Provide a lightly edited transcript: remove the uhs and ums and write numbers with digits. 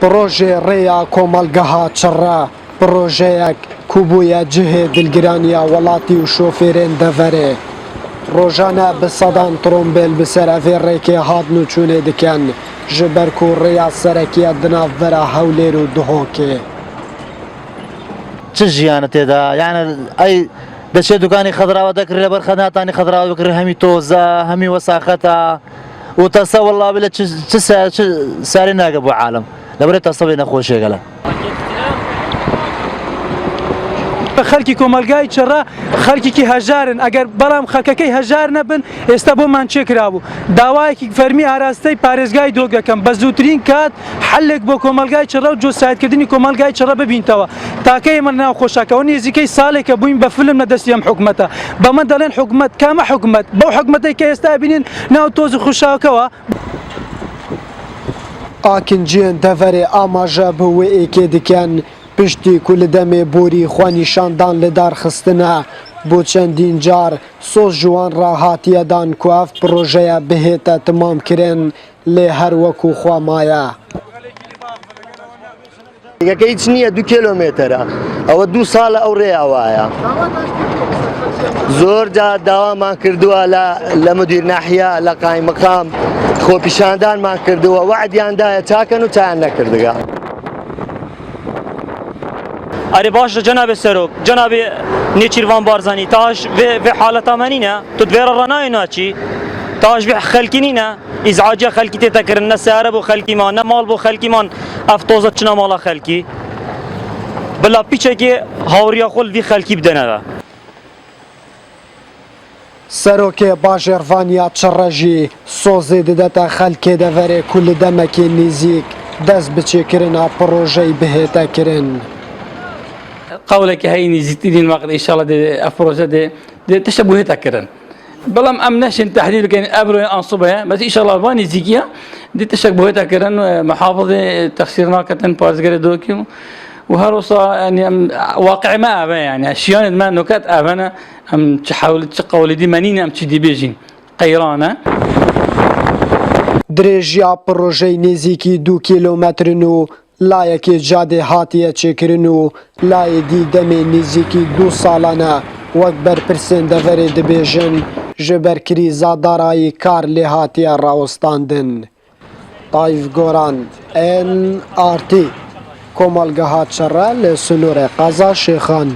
پروژه ریا کۆمەڵگەها چڕە پروژەیەک کوبوویە جهێ دڵگرانیە وڵاتی و شۆفێرێن دەڤەرێ ڕۆژانە بە سەدان ترۆمبیل بەسەر ئەڤێ ڕێکێ هاتن و چوونێ دکەن ji ber ku rêya serekiya di navbera Hewlêr û Duhokê. Çi jiyana têda yani ey deşê dukanê xedrawa dekirî li ber xenatanê xedrawa bikirî hemî toza hemî wesaxeta û te wella bile çi serê nage bu alem li ber te sebê nexweşê gele. خەڵکی کۆمەلگای چڕە خەڵکێکی هەژارن ئەگەر بەڵام خەکەکەی هەژار نەبن ئێستا بۆمان چێکرابوو داوایەکی فەرمی ئاراستەی پارێزگای دۆگەکەم بە زووترین کات حلێک بۆ کۆمەلگای چڕە و جۆسایەتکردنی کۆمەلگای چڕە ببینتەوە تاکە ئێمە ناوخۆشەکەەوە نێزیکەی ساڵێکە بووین بە فلم نەدەستی ئەم حکومەتە بەمە دەڵێن حکومەت کامە حکومەت بەو حکومەتەی کە ئێستا بینین ناو تۆز و خوشاکەوە ئاکنجیان دەڤەرێ ئاماژە بە وێ ئێکێ دکەن پشتی کو li demê borî xwenîşandan li darxistinê bû çendîn car soz ji wan re hatiye dan ku ev projeya bihête timamkirin lê her wekû xwe maye. Yekê hiç niye 2 kilometre ew 2 sal ew rêya waya zor ca dawaman kirduwa li müdîr nahiye li qaymakam xwepîşandanman kirduwa wediyan daye çakin û çayan nekirdiga. اری باش جناب سروک جناب نیچیروان بارزانی تاش و حالت امنینه تو دویر رنای ناچی تاش به خلکی نه ازعاج خلکی تکرن نه سعر بو خلکی مان نه مال بو خلکی مان افتوزت چنا مال خلکی بلا پیچه که هاوریا خل وی خلکی بدنه Serokê Bajarvaniya Çirrejî sozê didete xelkê deverê ku li demekê nêzik dest bi çêkirina projeyê bihête kirin. قولك هاي نزيتين وقت إن شاء الله دي أفروزة دي تشبهات كرن بلام أمناش التحديد كان أبرو أنصبها بس إن شاء الله باني زيكيا دي تشبهات كرن محافظة تخسيرنا كتن بارزجر دوكيو وهروصا يعني واقع ما أبا يعني أشياء ما نكات أبانا أم تحاول تقول دي منين أم تشدي بيجين قيرانا درێژیا پرۆژەی نێزیکی 2 کیلۆمەترن و لایەکی جادێ هاتیە چێکردن و لایە دی دەمێ نێزیکی 2 ساڵانە وەک بەرپرسێن دەڤەرێ دەبێژن ji ber krîza darayî kar lê hatiye rawestandin. Tayyip Goran NRT Komalgeha Çirre li Sunûrê Qeza Şêxan.